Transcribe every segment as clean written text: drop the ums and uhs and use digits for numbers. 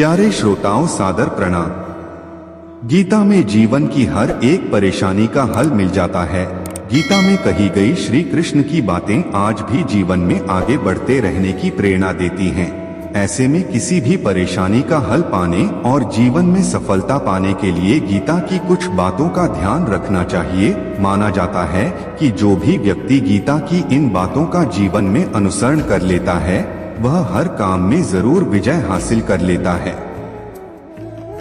प्यारे श्रोताओं, सादर प्रणाम। गीता में जीवन की हर एक परेशानी का हल मिल जाता है। गीता में कही गई श्री कृष्ण की बातें आज भी जीवन में आगे बढ़ते रहने की प्रेरणा देती हैं। ऐसे में किसी भी परेशानी का हल पाने और जीवन में सफलता पाने के लिए गीता की कुछ बातों का ध्यान रखना चाहिए। माना जाता है कि जो भी व्यक्ति गीता की इन बातों का जीवन में अनुसरण कर लेता है वह हर काम में जरूर विजय हासिल कर लेता है।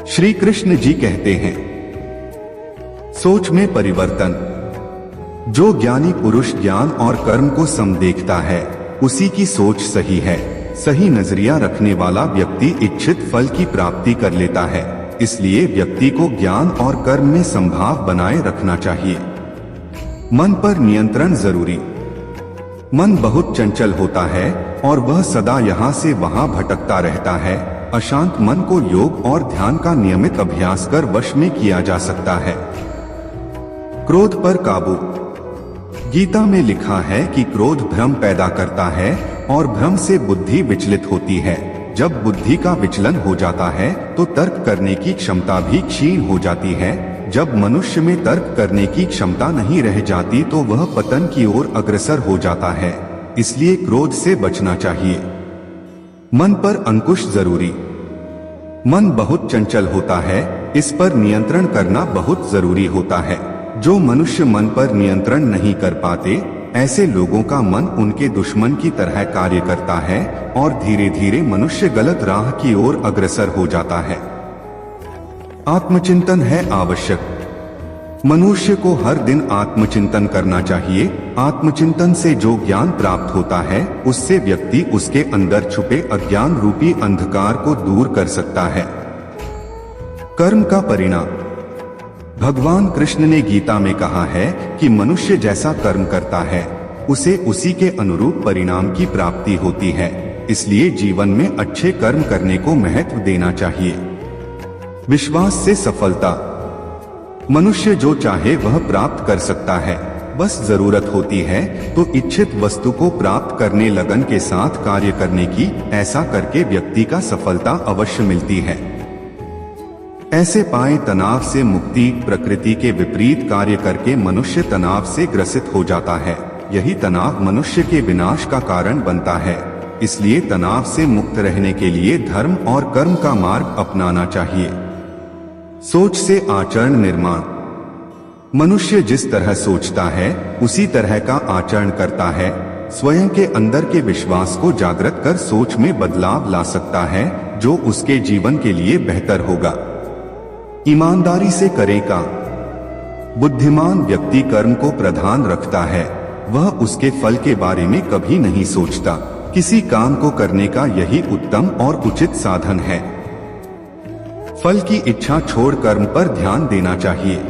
श्री कृष्ण जी कहते हैं, सोच में परिवर्तन। जो ज्ञानी पुरुष ज्ञान और कर्म को सम देखता है उसी की सोच सही है। सही नजरिया रखने वाला व्यक्ति इच्छित फल की प्राप्ति कर लेता है। इसलिए व्यक्ति को ज्ञान और कर्म में समभाव बनाए रखना चाहिए। मन पर नियंत्रण जरूरी। मन बहुत चंचल होता है और वह सदा यहाँ से वहाँ भटकता रहता है। अशांत मन को योग और ध्यान का नियमित अभ्यास कर वश में किया जा सकता है। क्रोध पर काबू। गीता में लिखा है कि क्रोध भ्रम पैदा करता है और भ्रम से बुद्धि विचलित होती है। जब बुद्धि का विचलन हो जाता है तो तर्क करने की क्षमता भी क्षीण हो जाती है। जब मनुष्य में तर्क करने की क्षमता नहीं रह जाती तो वह पतन की ओर अग्रसर हो जाता है। इसलिए क्रोध से बचना चाहिए। मन पर अंकुश जरूरी। मन बहुत चंचल होता है, इस पर नियंत्रण करना बहुत जरूरी होता है। जो मनुष्य मन पर नियंत्रण नहीं कर पाते ऐसे लोगों का मन उनके दुश्मन की तरह कार्य करता है और धीरे धीरे मनुष्य गलत राह की ओर अग्रसर हो जाता है। आत्मचिंतन है आवश्यक। मनुष्य को हर दिन आत्मचिंतन करना चाहिए। आत्मचिंतन से जो ज्ञान प्राप्त होता है उससे व्यक्ति उसके अंदर छुपे अज्ञान रूपी अंधकार को दूर कर सकता है। कर्म का परिणाम। भगवान कृष्ण ने गीता में कहा है कि मनुष्य जैसा कर्म करता है उसे उसी के अनुरूप परिणाम की प्राप्ति होती है। इसलिए जीवन में अच्छे कर्म करने को महत्व देना चाहिए। विश्वास से सफलता। मनुष्य जो चाहे वह प्राप्त कर सकता है, बस जरूरत होती है तो इच्छित वस्तु को प्राप्त करने लगन के साथ कार्य करने की। ऐसा करके व्यक्ति का सफलता अवश्य मिलती है। ऐसे पाए तनाव से मुक्ति। प्रकृति के विपरीत कार्य करके मनुष्य तनाव से ग्रसित हो जाता है। यही तनाव मनुष्य के विनाश का कारण बनता है। इसलिए तनाव से मुक्त रहने के लिए धर्म और कर्म का मार्ग अपनाना चाहिए। सोच से आचरण निर्माण। मनुष्य जिस तरह सोचता है उसी तरह का आचरण करता है। स्वयं के अंदर के विश्वास को जागृत कर सोच में बदलाव ला सकता है जो उसके जीवन के लिए बेहतर होगा। ईमानदारी से करे काम। बुद्धिमान व्यक्ति कर्म को प्रधान रखता है, वह उसके फल के बारे में कभी नहीं सोचता। किसी काम को करने का यही उत्तम और उचित साधन है। फल की इच्छा छोड़ कर्म पर ध्यान देना चाहिए।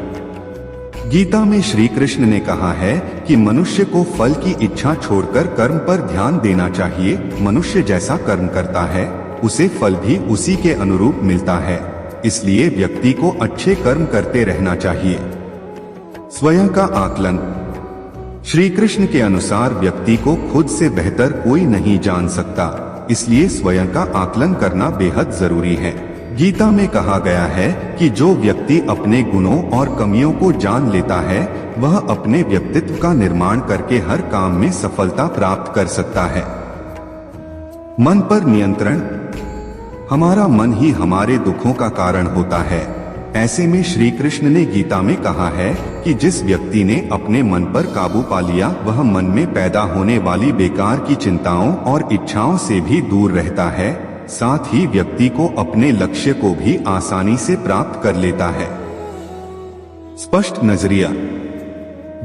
गीता में श्री कृष्ण ने कहा है कि मनुष्य को फल की इच्छा छोड़कर कर्म पर ध्यान देना चाहिए। मनुष्य जैसा कर्म करता है उसे फल भी उसी के अनुरूप मिलता है। इसलिए व्यक्ति को अच्छे कर्म करते रहना चाहिए। स्वयं का आकलन। श्री कृष्ण के अनुसार व्यक्ति को खुद से बेहतर कोई नहीं जान सकता। इसलिए स्वयं का आकलन करना बेहद जरूरी है। गीता में कहा गया है कि जो व्यक्ति अपने गुणों और कमियों को जान लेता है वह अपने व्यक्तित्व का निर्माण करके हर काम में सफलता प्राप्त कर सकता है। मन पर नियंत्रण। हमारा मन ही हमारे दुखों का कारण होता है। ऐसे में श्री कृष्ण ने गीता में कहा है कि जिस व्यक्ति ने अपने मन पर काबू पा लिया वह मन में पैदा होने वाली बेकार की चिंताओं और इच्छाओं से भी दूर रहता है। साथ ही व्यक्ति को अपने लक्ष्य को भी आसानी से प्राप्त कर लेता है। स्पष्ट नजरिया।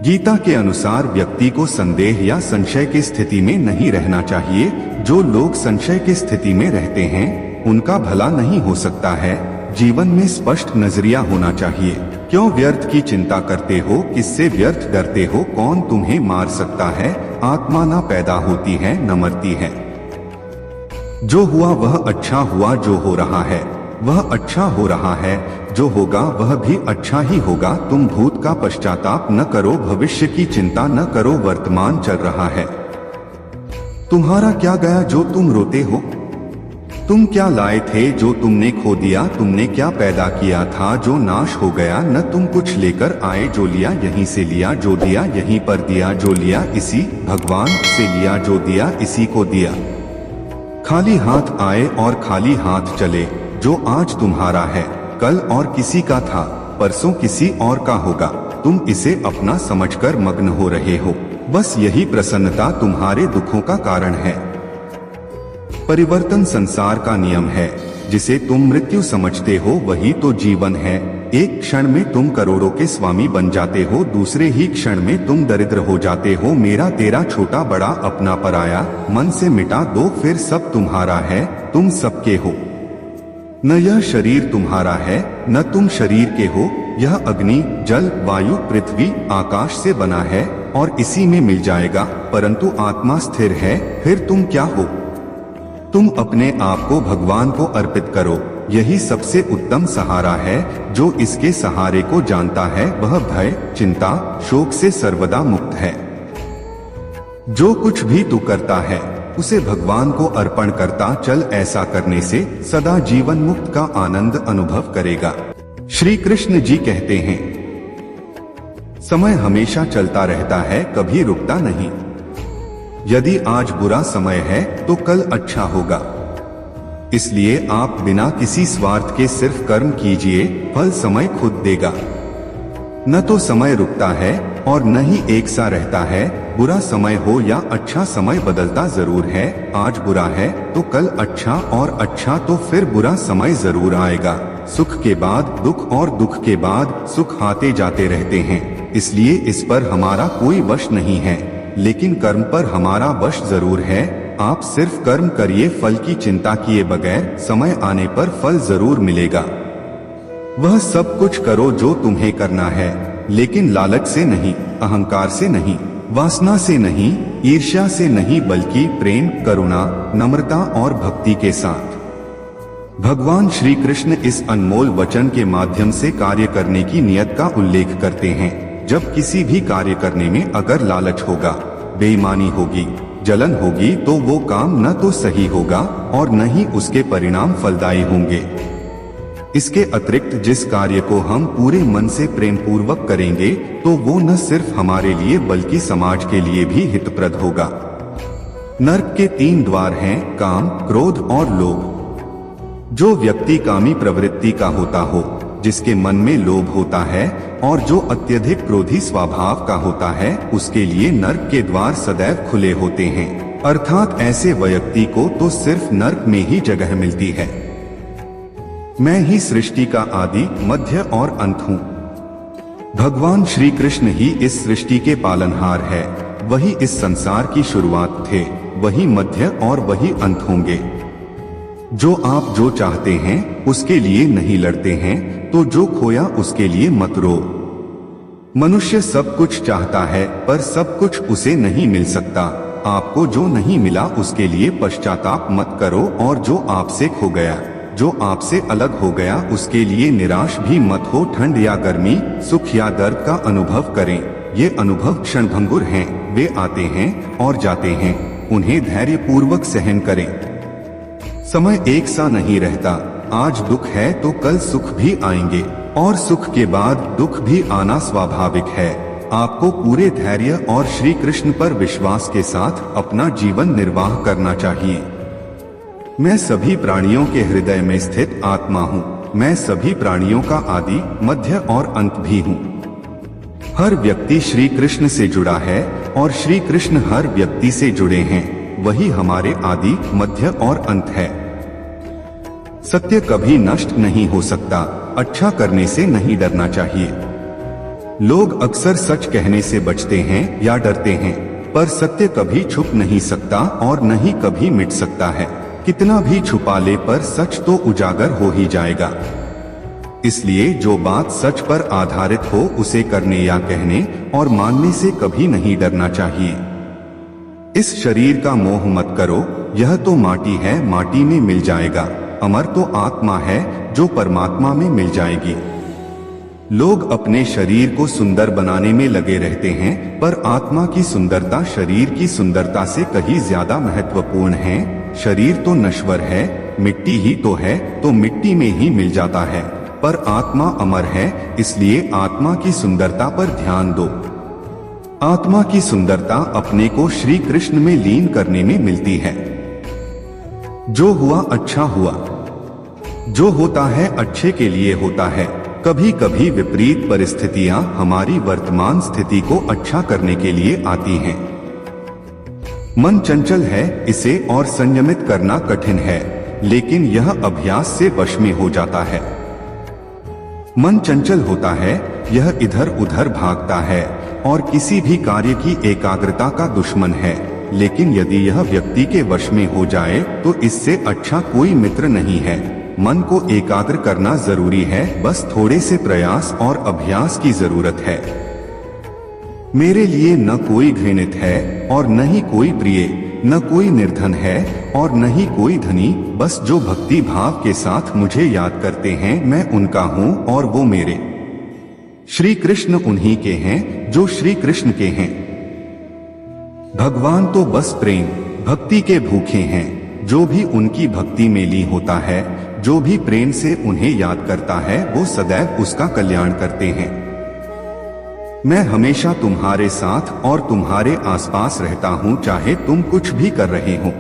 गीता के अनुसार व्यक्ति को संदेह या संशय की स्थिति में नहीं रहना चाहिए। जो लोग संशय की स्थिति में रहते हैं उनका भला नहीं हो सकता है। जीवन में स्पष्ट नजरिया होना चाहिए। क्यों व्यर्थ की चिंता करते हो, किससे व्यर्थ डरते हो, कौन तुम्हें मार सकता है। आत्मा न पैदा होती है न मरती है। जो हुआ वह अच्छा हुआ, जो हो रहा है वह अच्छा हो रहा है, जो होगा वह भी अच्छा ही होगा। तुम भूत का पश्चाताप न करो, भविष्य की चिंता न करो, वर्तमान चल रहा है। तुम्हारा क्या गया जो तुम रोते हो। तुम क्या लाए थे जो तुमने खो दिया, तुमने क्या पैदा किया था जो नाश हो गया, न तुम कुछ लेकर आए जो लिया यहीं से लिया, जो दिया यहीं पर दिया, जो लिया इसी भगवान से लिया, जो दिया इसी को दिया। खाली हाथ आए और खाली हाथ चले, जो आज तुम्हारा है कल और किसी का था, परसों किसी और का होगा, तुम इसे अपना समझकर मग्न हो रहे हो। बस यही प्रसन्नता तुम्हारे दुखों का कारण है। परिवर्तन संसार का नियम है। जिसे तुम मृत्यु समझते हो वही तो जीवन है। एक क्षण में तुम करोड़ों के स्वामी बन जाते हो, दूसरे ही क्षण में तुम दरिद्र हो जाते हो। मेरा तेरा छोटा बड़ा अपना पराया मन से मिटा दो, फिर सब तुम्हारा है, तुम सबके हो। न यह शरीर तुम्हारा है न तुम शरीर के हो। यह अग्नि जल वायु पृथ्वी आकाश से बना है और इसी में मिल जाएगा, परंतु आत्मा स्थिर है। फिर तुम क्या हो? तुम अपने आप को भगवान को अर्पित करो, यही सबसे उत्तम सहारा है। जो इसके सहारे को जानता है वह भय चिंता शोक से सर्वदा मुक्त है। जो कुछ भी तू करता है उसे भगवान को अर्पण करता चल, ऐसा करने से सदा जीवन मुक्त का आनंद अनुभव करेगा। श्री कृष्ण जी कहते हैं, समय हमेशा चलता रहता है, कभी रुकता नहीं। यदि आज बुरा समय है तो कल अच्छा होगा। इसलिए आप बिना किसी स्वार्थ के सिर्फ कर्म कीजिए, फल समय खुद देगा। न तो समय रुकता है और न ही एक सा रहता है। बुरा समय हो या अच्छा समय बदलता जरूर है। आज बुरा है तो कल अच्छा और अच्छा तो फिर बुरा समय जरूर आएगा। सुख के बाद दुख और दुख के बाद सुख आते जाते रहते हैं, इसलिए इस पर हमारा कोई वश नहीं है, लेकिन कर्म पर हमारा वश जरूर है। आप सिर्फ कर्म करिए, फल की चिंता किए बगैर, समय आने पर फल जरूर मिलेगा। वह सब कुछ करो जो तुम्हें करना है, लेकिन लालच से नहीं, अहंकार से नहीं, वासना से नहीं, ईर्ष्या से नहीं, बल्कि प्रेम करुणा नम्रता और भक्ति के साथ। भगवान श्री कृष्ण इस अनमोल वचन के माध्यम से कार्य करने की नियत का उल्लेख करते हैं। जब किसी भी कार्य करने में अगर लालच होगा, बेईमानी होगी, जलन होगी, तो वो काम न तो सही होगा और न ही उसके परिणाम फलदायी होंगे। इसके अतिरिक्त जिस कार्य को हम पूरे मन से प्रेम पूर्वक करेंगे तो वो न सिर्फ हमारे लिए बल्कि समाज के लिए भी हितप्रद होगा। नरक के 3 द्वार हैं, काम क्रोध और लोभ। जो व्यक्ति कामी प्रवृत्ति का होता हो, जिसके मन में लोभ होता है और जो अत्यधिक क्रोधी स्वभाव का होता है, उसके लिए नरक के द्वार सदैव खुले होते हैं। अर्थात ऐसे व्यक्ति को तो सिर्फ नरक में ही जगह मिलती है। मैं ही सृष्टि का आदि मध्य और अंत हूँ। भगवान श्री कृष्ण ही इस सृष्टि के पालनहार है। वही इस संसार की शुरुआत थे, वही मध्य और वही अंत होंगे। जो आप जो चाहते हैं उसके लिए नहीं लड़ते हैं, तो जो खोया उसके लिए मत रो। मनुष्य सब कुछ चाहता है पर सब कुछ उसे नहीं मिल सकता। आपको जो नहीं मिला उसके लिए पश्चाताप मत करो, और जो आपसे खो गया, जो आपसे अलग हो गया, उसके लिए निराश भी मत हो। ठंड या गर्मी, सुख या दर्द का अनुभव करें। ये अनुभव क्षणभंगुर हैं, वे आते हैं और जाते हैं, उन्हें धैर्य पूर्वक सहन करें। समय एक सा नहीं रहता। आज दुख है तो कल सुख भी आएंगे और सुख के बाद दुख भी आना स्वाभाविक है। आपको पूरे धैर्य और श्री कृष्ण पर विश्वास के साथ अपना जीवन निर्वाह करना चाहिए। मैं सभी प्राणियों के हृदय में स्थित आत्मा हूँ। मैं सभी प्राणियों का आदि मध्य और अंत भी हूँ। हर व्यक्ति श्री कृष्ण से जुड़ा है और श्री कृष्ण हर व्यक्ति से जुड़े हैं। वही हमारे आदि मध्य और अंत है। सत्य कभी नष्ट नहीं हो सकता। अच्छा करने से नहीं डरना चाहिए। लोग अक्सर सच कहने से बचते हैं या डरते हैं, पर सत्य कभी छुप नहीं सकता और न ही कभी मिट सकता है। कितना भी छुपा ले पर सच तो उजागर हो ही जाएगा। इसलिए जो बात सच पर आधारित हो उसे करने या कहने और मानने से कभी नहीं डरना चाहिए। इस शरीर का मोह मत करो, यह तो माटी है, माटी में मिल जाएगा। अमर तो आत्मा है जो परमात्मा में मिल जाएगी। लोग अपने शरीर को सुंदर बनाने में लगे रहते हैं, पर आत्मा की सुंदरता शरीर की सुंदरता से कहीं ज्यादा महत्वपूर्ण है। शरीर तो नश्वर है, मिट्टी ही तो मिट्टी में ही मिल जाता है, पर आत्मा अमर है, इसलिए आत्मा की सुंदरता पर ध्यान दो। आत्मा की सुंदरता अपने को श्री कृष्ण में लीन करने में मिलती है। जो हुआ अच्छा हुआ, जो होता है अच्छे के लिए होता है। कभी कभी विपरीत परिस्थितियां हमारी वर्तमान स्थिति को अच्छा करने के लिए आती हैं। मन चंचल है, इसे और संयमित करना कठिन है, लेकिन यह अभ्यास से वश में हो जाता है। मन चंचल होता है, यह इधर उधर भागता है और किसी भी कार्य की एकाग्रता का दुश्मन है, लेकिन यदि यह व्यक्ति के वश में हो जाए तो इससे अच्छा कोई मित्र नहीं है। मन को एकाग्र करना जरूरी है, बस थोड़े से प्रयास और अभ्यास की जरूरत है। मेरे लिए न कोई घृणित है और न ही कोई प्रिय, न कोई निर्धन है और न ही कोई धनी, बस जो भक्ति भाव के साथ मुझे याद करते हैं मैं उनका हूँ और वो मेरे। श्री कृष्ण उन्हीं के हैं जो श्री कृष्ण के हैं। भगवान तो बस प्रेम भक्ति के भूखे हैं। जो भी उनकी भक्ति में लीन होता है, जो भी प्रेम से उन्हें याद करता है, वो सदैव उसका कल्याण करते हैं। मैं हमेशा तुम्हारे साथ और तुम्हारे आसपास रहता हूँ, चाहे तुम कुछ भी कर रहे हो।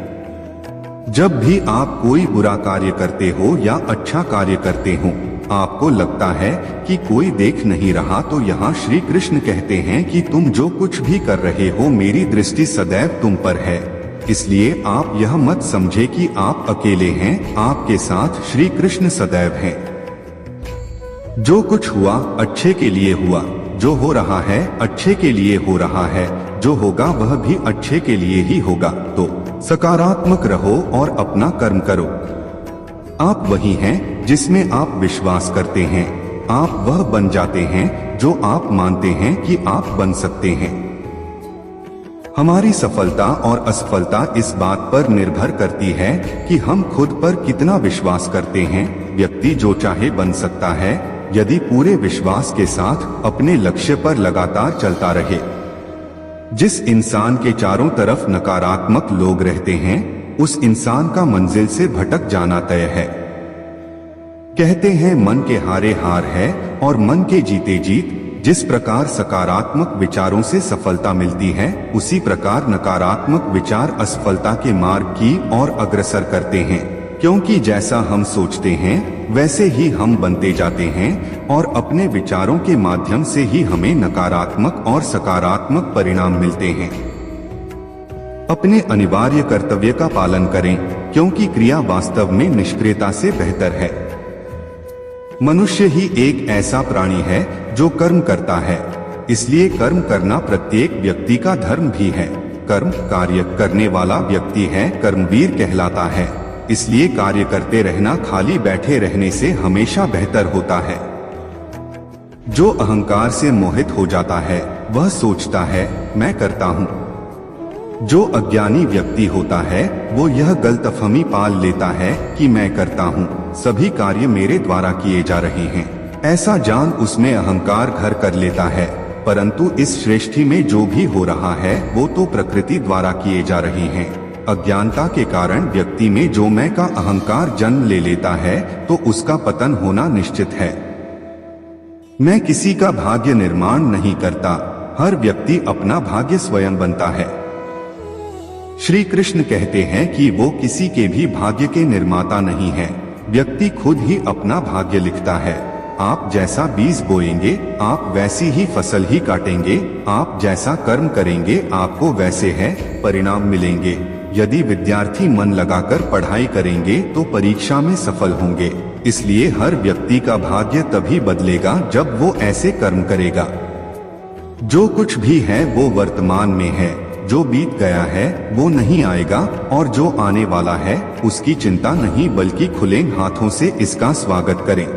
जब भी आप कोई बुरा कार्य करते हो या अच्छा कार्य करते हो, आपको लगता है कि कोई देख नहीं रहा, तो यहाँ श्री कृष्ण कहते हैं कि तुम जो कुछ भी कर रहे हो मेरी दृष्टि सदैव तुम पर है। इसलिए आप यह मत समझे कि आप अकेले हैं, आपके साथ श्री कृष्ण सदैव हैं। जो कुछ हुआ अच्छे के लिए हुआ, जो हो रहा है अच्छे के लिए हो रहा है, जो होगा वह भी अच्छे के लिए ही होगा। तो सकारात्मक रहो और अपना कर्म करो। आप वही हैं जिसमें आप विश्वास करते हैं। आप वह बन जाते हैं जो आप मानते हैं कि आप बन सकते हैं। हमारी सफलता और असफलता इस बात पर निर्भर करती है कि हम खुद पर कितना विश्वास करते हैं। व्यक्ति जो चाहे बन सकता है, यदि पूरे विश्वास के साथ अपने लक्ष्य पर लगातार चलता रहे। जिस इंसान के चारों तरफ नकारात्मक लोग रहते हैं, उस इंसान का मंजिल से भटक जाना तय है। कहते हैं मन के हारे हार है और मन के जीते जीत। जिस प्रकार सकारात्मक विचारों से सफलता मिलती है, उसी प्रकार नकारात्मक विचार असफलता के मार्ग की ओर अग्रसर करते हैं। क्योंकि जैसा हम सोचते हैं वैसे ही हम बनते जाते हैं और अपने विचारों के माध्यम से ही हमें नकारात्मक और सकारात्मक परिणाम मिलते हैं। अपने अनिवार्य कर्तव्य का पालन करें, क्योंकि क्रिया वास्तव में निष्क्रियता से बेहतर है। मनुष्य ही एक ऐसा प्राणी है जो कर्म करता है, इसलिए कर्म करना प्रत्येक व्यक्ति का धर्म भी है। कर्म कार्य करने वाला व्यक्ति है कर्मवीर कहलाता है। इसलिए कार्य करते रहना खाली बैठे रहने से हमेशा बेहतर होता है। जो अहंकार से मोहित हो जाता है वह सोचता है मैं करता हूँ। जो अज्ञानी व्यक्ति होता है वो यह गलतफहमी पाल लेता है कि मैं करता हूँ, सभी कार्य मेरे द्वारा किए जा रहे हैं। ऐसा जान उसमें अहंकार घर कर लेता है। परंतु इस सृष्टि में जो भी हो रहा है वो तो प्रकृति द्वारा किए जा रहे हैं। अज्ञानता के कारण व्यक्ति में जो मैं का अहंकार जन्म ले लेता है तो उसका पतन होना निश्चित है। मैं किसी का भाग्य निर्माण नहीं करता, हर व्यक्ति अपना भाग्य स्वयं बनता है। श्री कृष्ण कहते हैं कि वो किसी के भी भाग्य के निर्माता नहीं है, व्यक्ति खुद ही अपना भाग्य लिखता है। आप जैसा बीज बोएंगे आप वैसी ही फसल ही काटेंगे। आप जैसा कर्म करेंगे आपको वैसे है परिणाम मिलेंगे। यदि विद्यार्थी मन लगाकर पढ़ाई करेंगे तो परीक्षा में सफल होंगे। इसलिए हर व्यक्ति का भाग्य तभी बदलेगा जब वो ऐसे कर्म करेगा। जो कुछ भी है वो वर्तमान में है, जो बीत गया है वो नहीं आएगा और जो आने वाला है उसकी चिंता नहीं, बल्कि खुले हाथों से इसका स्वागत करें।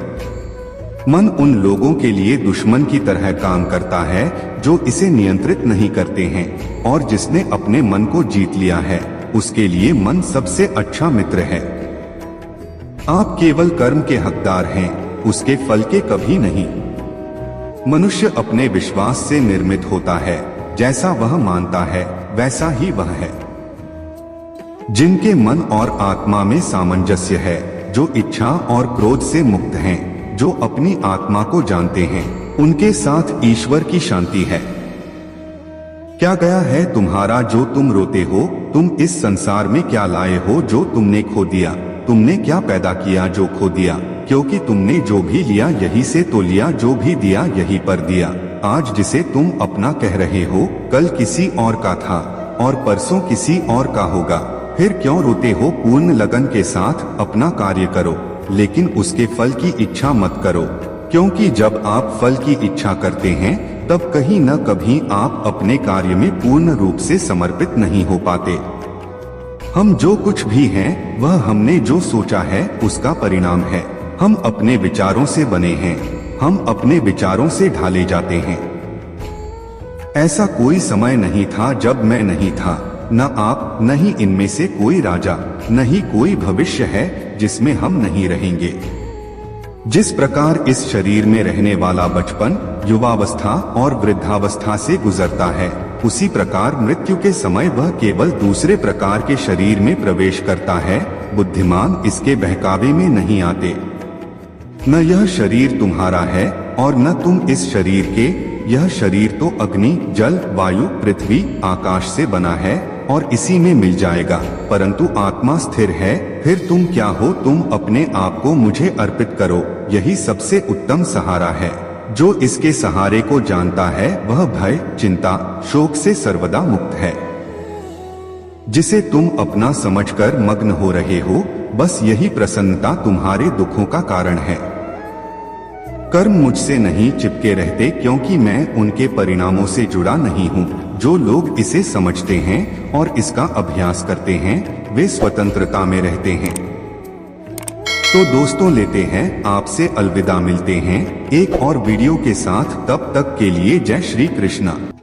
मन उन लोगों के लिए दुश्मन की तरह काम करता है जो इसे नियंत्रित नहीं करते हैं, और जिसने अपने मन को जीत लिया है उसके लिए मन सबसे अच्छा मित्र है। आप केवल कर्म के हकदार हैं, उसके फल के कभी नहीं। मनुष्य अपने विश्वास से निर्मित होता है, जैसा वह मानता है वैसा ही वह है। जिनके मन और आत्मा में सामंजस्य है, जो इच्छा और क्रोध से मुक्त हैं, जो अपनी आत्मा को जानते हैं, उनके साथ ईश्वर की शांति है। क्या गया है तुम्हारा जो तुम रोते हो? तुम इस संसार में क्या लाए हो जो तुमने खो दिया? तुमने क्या पैदा किया जो खो दिया? क्योंकि तुमने जो भी लिया यही से तो लिया, जो भी दिया यही पर दिया। आज जिसे तुम अपना कह रहे हो कल किसी और का था और परसों किसी और का होगा। फिर क्यों रोते हो? पूर्ण लगन के साथ अपना कार्य करो, लेकिन उसके फल की इच्छा मत करो, क्योंकि जब आप फल की इच्छा करते हैं तब कहीं न कभी आप अपने कार्य में पूर्ण रूप से समर्पित नहीं हो पाते। हम जो कुछ भी हैं वह हमने जो सोचा है उसका परिणाम है। हम अपने विचारों से बने हैं, हम अपने विचारों से ढाले जाते हैं। ऐसा कोई समय नहीं था जब मैं नहीं था, न आप, न ही इनमें से कोई राजा, न ही कोई भविष्य है जिसमें हम नहीं रहेंगे। जिस प्रकार इस शरीर में रहने वाला बचपन, युवावस्था और वृद्धावस्था से गुजरता है, उसी प्रकार मृत्यु के समय वह केवल दूसरे प्रकार के शरीर में प्रवेश करता है। बुद्धिमान इसके बहकावे में नहीं आते। न यह शरीर तुम्हारा है और न तुम इस शरीर के। यह शरीर तो अग्नि, जल, वायु, पृथ्वी, आकाश से बना है और इसी में मिल जाएगा, परंतु आत्मा स्थिर है। फिर तुम क्या हो? तुम अपने आप को मुझे अर्पित करो, यही सबसे उत्तम सहारा है। जो इसके सहारे को जानता है वह भय, चिंता, शोक से सर्वदा मुक्त है। जिसे तुम अपना समझकर मग्न हो रहे हो, बस यही प्रसन्नता तुम्हारे दुखों का कारण है। कर्म मुझसे नहीं चिपके रहते, क्योंकि मैं उनके परिणामों से जुड़ा नहीं हूँ। जो लोग इसे समझते हैं और इसका अभ्यास करते हैं वे स्वतंत्रता में रहते हैं। तो दोस्तों, लेते हैं आपसे अलविदा। मिलते हैं एक और वीडियो के साथ, तब तक के लिए जय श्री कृष्णा।